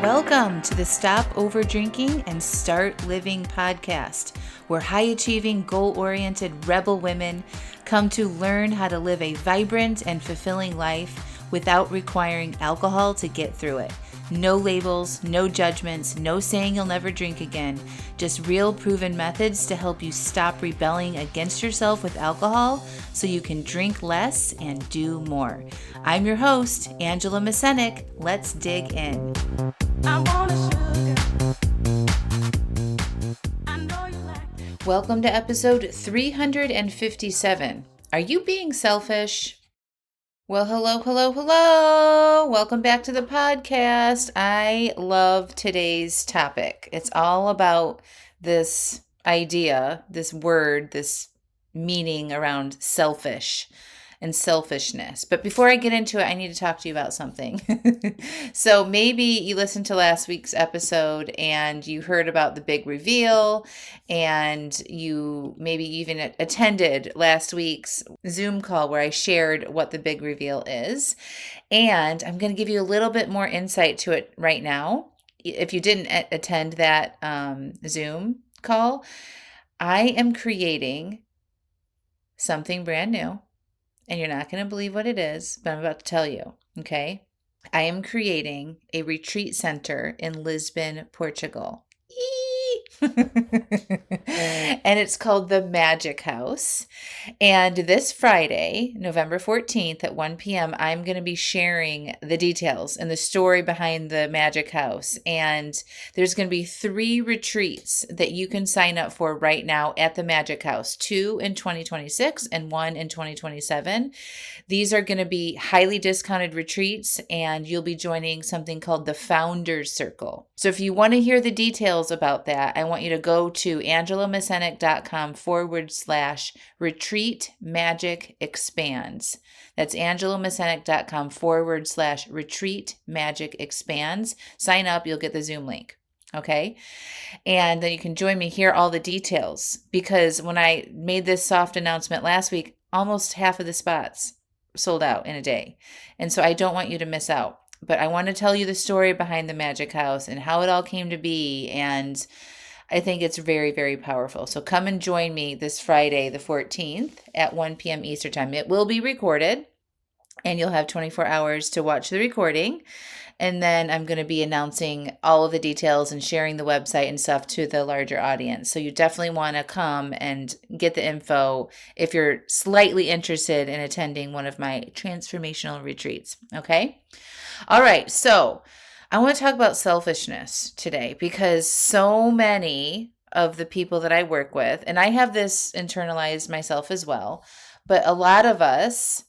Welcome to the Stop Over Drinking and Start Living podcast, where high-achieving, goal-oriented rebel women come to learn how to live a vibrant and fulfilling life without requiring alcohol to get through it. No labels, no judgments, no saying you'll never drink again. Just real proven methods to help you stop rebelling against yourself with alcohol so you can drink less and do more. I'm your host, Angela Mascenik. Let's dig in. Welcome to episode 357. Are you being selfish? Well, hello. Welcome back to the podcast. I love today's topic. It's all about this idea, this word, this meaning around selfish and selfishness. But before I get into it, I need to talk to you about something. So maybe you listened to last week's episode and you heard about the big reveal, and you maybe even attended last week's Zoom call where I shared what the big reveal is. And I'm going to give you a little bit more insight to it right now. If you didn't attend that Zoom call, I am creating something brand new. And you're not going to believe what it is, but I'm about to tell you, okay? I am creating a retreat center in Lisbon, Portugal. And it's called the Magic House. And this Friday, November 14th at 1 p.m., I'm going to be sharing the details and the story behind the Magic House. And there's going to be 3 retreats that you can sign up for right now at the Magic House, 2 in 2026 and 1 in 2027. These are going to be highly discounted retreats, and you'll be joining something called the Founders Circle. So if you want to hear the details about that, I want you to go to angelamascenik.com/retreat magic expands. That's angelamascenik.com/retreat magic expands. Sign up, you'll get the Zoom link. Okay. And then you can join me, hear all the details, because when I made this soft announcement last week, almost half of the spots sold out in a day. And so I don't want you to miss out. But I want to tell you the story behind the Magic House and how it all came to be. And I think it's very, very powerful. So come and join me this Friday, the 14th at 1 p.m. Eastern Time. It will be recorded, and you'll have 24 hours to watch the recording. And then I'm going to be announcing all of the details and sharing the website and stuff to the larger audience. So you definitely want to come and get the info if you're slightly interested in attending one of my transformational retreats. Okay? All right. So I want to talk about selfishness today, because so many of the people that I work with, and I have this internalized myself as well, but a lot of us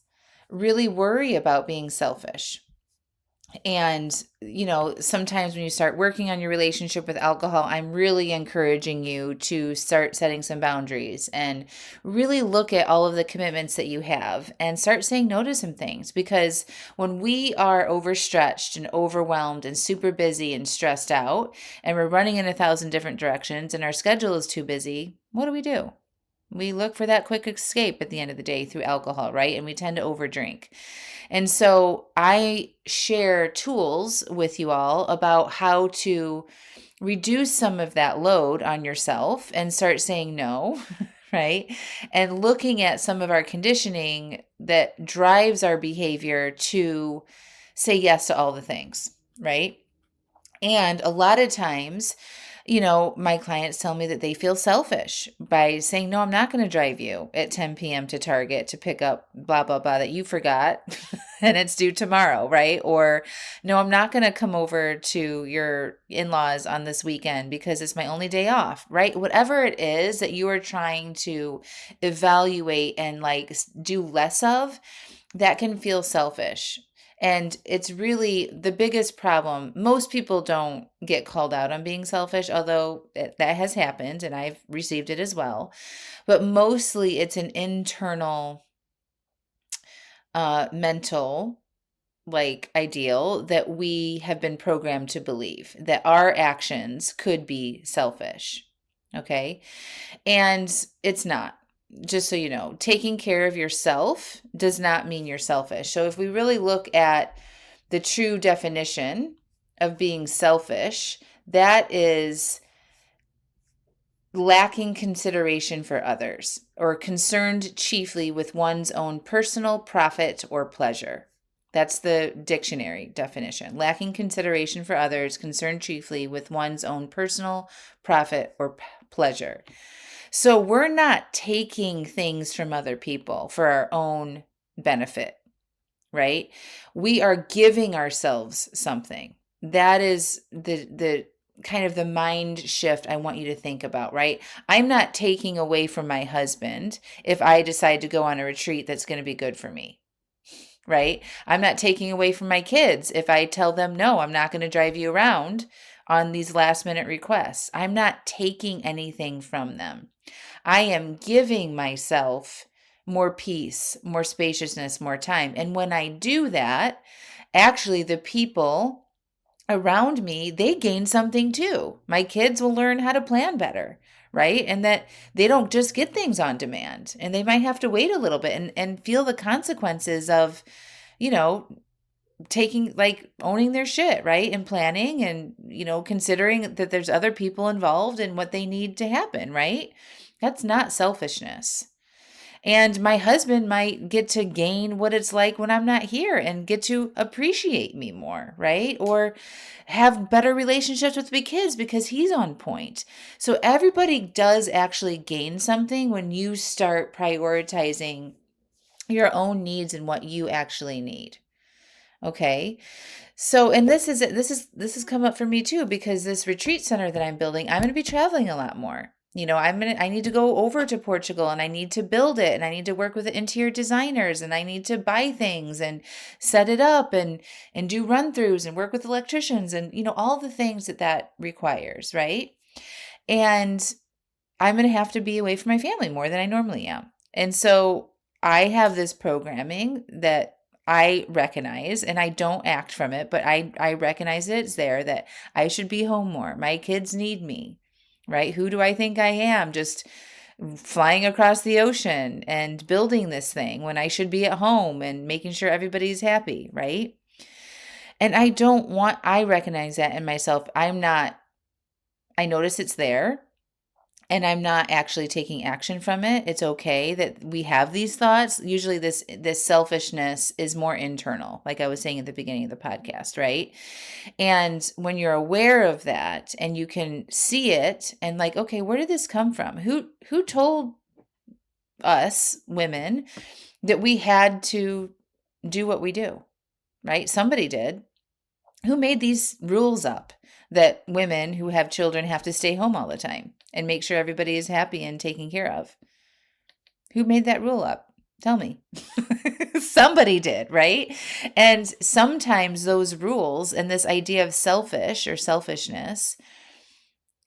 really worry about being selfish. And, sometimes when you start working on your relationship with alcohol, I'm really encouraging you to start setting some boundaries and really look at all of the commitments that you have and start saying no to some things. Because when we are overstretched and overwhelmed and super busy and stressed out, and we're running in 1,000 different directions and our schedule is too busy, what do? We look for that quick escape at the end of the day through alcohol, right? And we tend to overdrink. And so I share tools with you all about how to reduce some of that load on yourself and start saying no, right? And looking at some of our conditioning that drives our behavior to say yes to all the things, right? And a lot of times, my clients tell me that they feel selfish by saying, no, I'm not going to drive you at 10 p.m. to Target to pick up blah, blah, blah that you forgot and it's due tomorrow, right? Or no, I'm not going to come over to your in-laws on this weekend because it's my only day off, right? Whatever it is that you are trying to evaluate and do less of, that can feel selfish. And it's really the biggest problem. Most people don't get called out on being selfish, although that has happened and I've received it as well. But mostly it's an internal, mental, ideal that we have been programmed to believe that our actions could be selfish. Okay. And it's not. Just so you know, taking care of yourself does not mean you're selfish. So if we really look at the true definition of being selfish, that is lacking consideration for others or concerned chiefly with one's own personal profit or pleasure. That's the dictionary definition. Lacking consideration for others, concerned chiefly with one's own personal profit or pleasure. So we're not taking things from other people for our own benefit, right? We are giving ourselves something. That is the kind of the mind shift I want you to think about, right? I'm not taking away from my husband if I decide to go on a retreat that's going to be good for me, right? I'm not taking away from my kids if I tell them, no, I'm not going to drive you around on these last minute requests. I'm not taking anything from them. I am giving myself more peace, more spaciousness, more time. And when I do that, actually the people around me, they gain something too. My kids will learn how to plan better, right? And that they don't just get things on demand, and they might have to wait a little bit and feel the consequences of, you know, taking, like, owning their shit, right? And planning and, considering that there's other people involved and what they need to happen, right? That's not selfishness. And my husband might get to gain what it's like when I'm not here and get to appreciate me more, right? Or have better relationships with my kids because he's on point. So everybody does actually gain something when you start prioritizing your own needs and what you actually need. Okay. So, and this has come up for me too, because this retreat center that I'm building, I'm going to be traveling a lot more. I need to go over to Portugal and I need to build it and I need to work with the interior designers and I need to buy things and set it up and do run throughs and work with electricians and, all the things that requires, right? And I'm going to have to be away from my family more than I normally am. And so I have this programming that I recognize, and I don't act from it, but I recognize it's there, that I should be home more. My kids need me, right? Who do I think I am? Just flying across the ocean and building this thing when I should be at home and making sure everybody's happy, right? And I recognize that in myself. I notice it's there and I'm not actually taking action from it. It's okay that we have these thoughts. Usually this selfishness is more internal, like I was saying at the beginning of the podcast, right? And when you're aware of that and you can see it and, like, okay, where did this come from? Who told us women that we had to do what we do, right? Somebody did. Who made these rules up that women who have children have to stay home all the time and make sure everybody is happy and taken care of? Who made that rule up? Tell me. Somebody did, right? And sometimes those rules and this idea of selfish or selfishness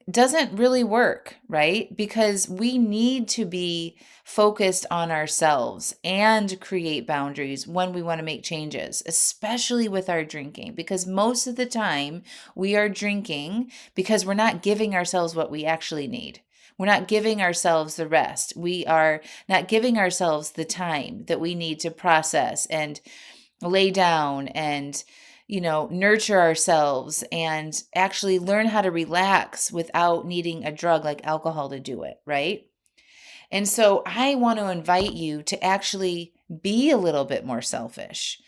doesn't really work, right? Because we need to be focused on ourselves and create boundaries when we want to make changes, especially with our drinking, because most of the time we are drinking because we're not giving ourselves what we actually need. We're not giving ourselves the rest. We are not giving ourselves the time that we need to process and lay down and nurture ourselves and actually learn how to relax without needing a drug like alcohol to do it, right? And so I want to invite you to actually be a little bit more selfish,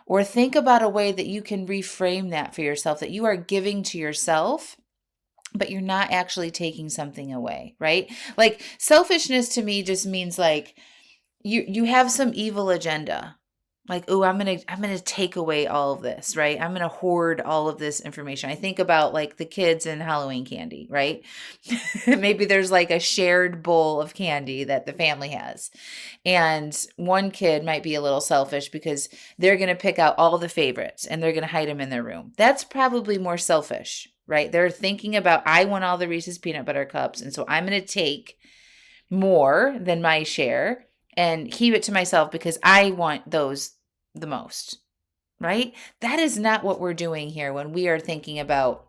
or think about a way that you can reframe that for yourself, that you are giving to yourself, but you're not actually taking something away, right? Like, selfishness to me just means, like, you have some evil agenda. Like, oh, I'm gonna take away all of this, right? I'm gonna hoard all of this information. I think about, like, the kids and Halloween candy, right? Maybe there's like a shared bowl of candy that the family has. And one kid might be a little selfish because they're gonna pick out all the favorites and they're gonna hide them in their room. That's probably more selfish, right? They're thinking about, I want all the Reese's peanut butter cups, and so I'm gonna take more than my share and keep it to myself because I want those the most, right? That is not what we're doing here when we are thinking about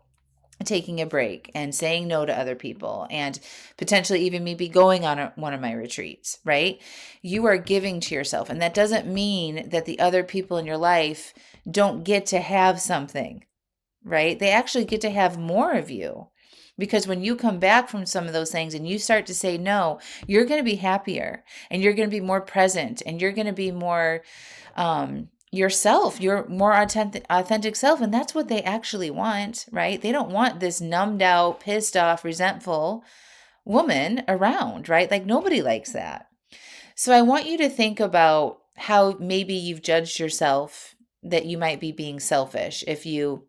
taking a break and saying no to other people and potentially even maybe going on one of my retreats, right? You are giving to yourself. And that doesn't mean that the other people in your life don't get to have something. right? They actually get to have more of you. Because when you come back from some of those things and you start to say no, you're going to be happier and you're going to be more present and you're going to be more yourself, your more authentic self. And that's what they actually want, right? They don't want this numbed out, pissed off, resentful woman around, right? Like nobody likes that. So I want you to think about how maybe you've judged yourself that you might be being selfish if you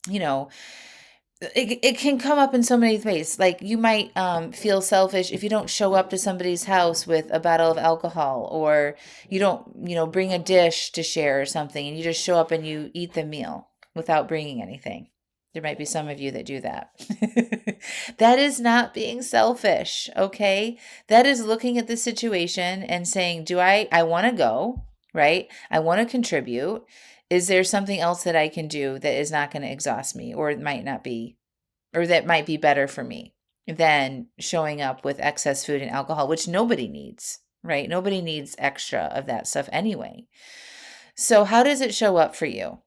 know, it can come up in so many ways. Like you might feel selfish if you don't show up to somebody's house with a bottle of alcohol, or you don't, bring a dish to share or something, and you just show up and you eat the meal without bringing anything. There might be some of you that do that. That is not being selfish, okay? That is looking at the situation and saying, I want to go, right? I want to contribute. Is there something else that I can do that is not going to exhaust me, or it might not be, or that might be better for me than showing up with excess food and alcohol, which nobody needs, right? Nobody needs extra of that stuff anyway. So how does it show up for you?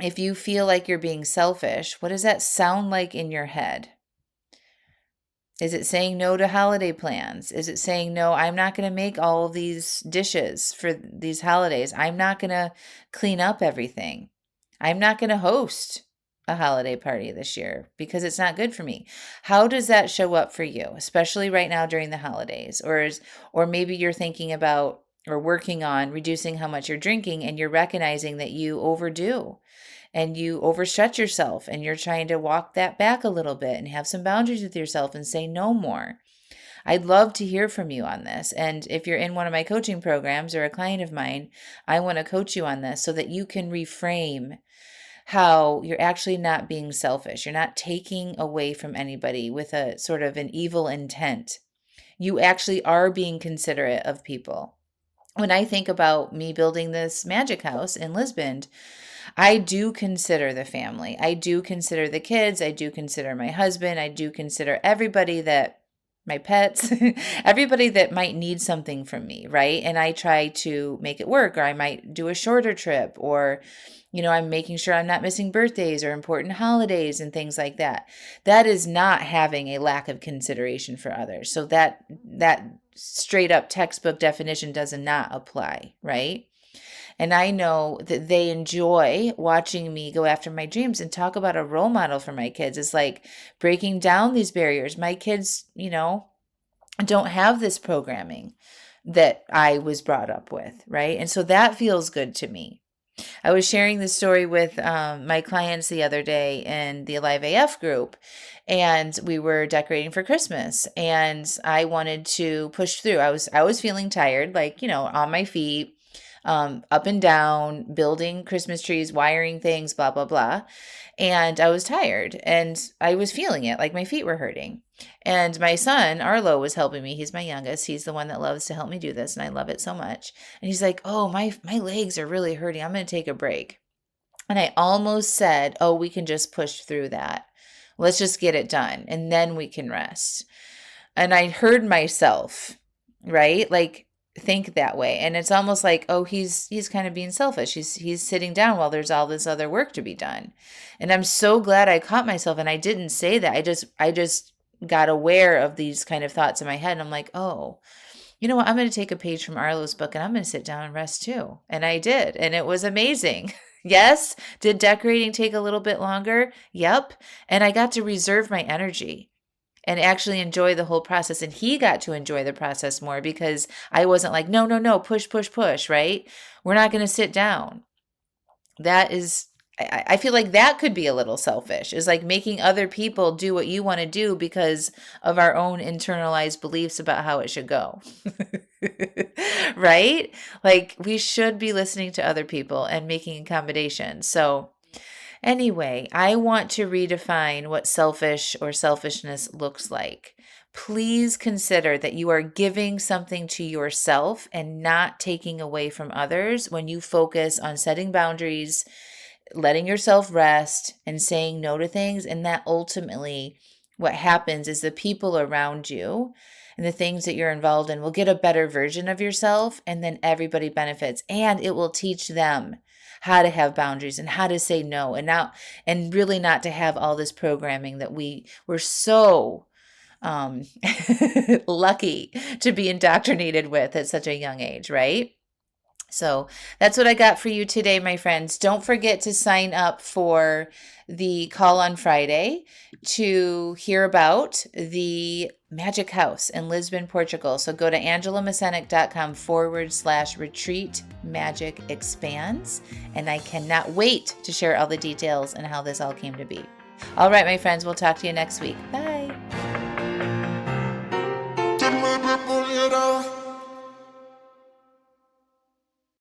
If you feel like you're being selfish, what does that sound like in your head? Is it saying no to holiday plans? Is it saying, no, I'm not going to make all of these dishes for these holidays. I'm not going to clean up everything. I'm not going to host a holiday party this year because it's not good for me. How does that show up for you, especially right now during the holidays? Or maybe you're thinking about or working on reducing how much you're drinking, and you're recognizing that you overdo and you overstretch yourself, and you're trying to walk that back a little bit and have some boundaries with yourself and say no more. I'd love to hear from you on this. And if you're in one of my coaching programs or a client of mine, I want to coach you on this so that you can reframe how you're actually not being selfish. You're not taking away from anybody with a sort of an evil intent. You actually are being considerate of people. When I think about me building this magic house in Lisbon, I do consider the family. I do consider the kids. I do consider my husband. I do consider everybody that, my pets, everybody that might need something from me, right? And I try to make it work, or I might do a shorter trip, or, I'm making sure I'm not missing birthdays or important holidays and things like that. That is not having a lack of consideration for others. So that straight up textbook definition does not apply, right? And I know that they enjoy watching me go after my dreams, and talk about a role model for my kids. It's like breaking down these barriers. My kids, don't have this programming that I was brought up with, right? And so that feels good to me. I was sharing this story with my clients the other day in the Alive AF group, and we were decorating for Christmas, and I wanted to push through. I was feeling tired, like, on my feet, up and down, building Christmas trees, wiring things, blah, blah, blah. And I was tired and I was feeling it, like my feet were hurting. And my son, Arlo, was helping me. He's my youngest. He's the one that loves to help me do this, and I love it so much. And he's like, oh, my legs are really hurting. I'm going to take a break. And I almost said, oh, we can just push through that. Let's just get it done, and then we can rest. And I heard myself, right? Like, think that way. And it's almost like, oh, he's kind of being selfish. He's sitting down while there's all this other work to be done. And I'm so glad I caught myself and I didn't say that. I just got aware of these kind of thoughts in my head, and I'm like, oh, you know what? I'm going to take a page from Arlo's book and I'm going to sit down and rest too. And I did, and it was amazing. Yes. Did decorating take a little bit longer? Yep. And I got to reserve my energy and actually enjoy the whole process. And he got to enjoy the process more because I wasn't like, no, no, no, push, push, push, right? We're not going to sit down. That is, I feel like that could be a little selfish, is like making other people do what you want to do because of our own internalized beliefs about how it should go. Right? Like we should be listening to other people and making accommodations. So anyway, I want to redefine what selfish or selfishness looks like. Please consider that you are giving something to yourself and not taking away from others when you focus on setting boundaries, letting yourself rest, and saying no to things. And that ultimately, what happens is the people around you and the things that you're involved in will get a better version of yourself, and then everybody benefits, and it will teach them how to have boundaries and how to say no, and really not to have all this programming that we were so um, lucky to be indoctrinated with at such a young age, right? So that's what I got for you today, my friends. Don't forget to sign up for the call on Friday to hear about the Magic House in Lisbon, Portugal. So go to angelamascenik.com/retreat magic expands. And I cannot wait to share all the details and how this all came to be. All right, my friends, we'll talk to you next week. Bye.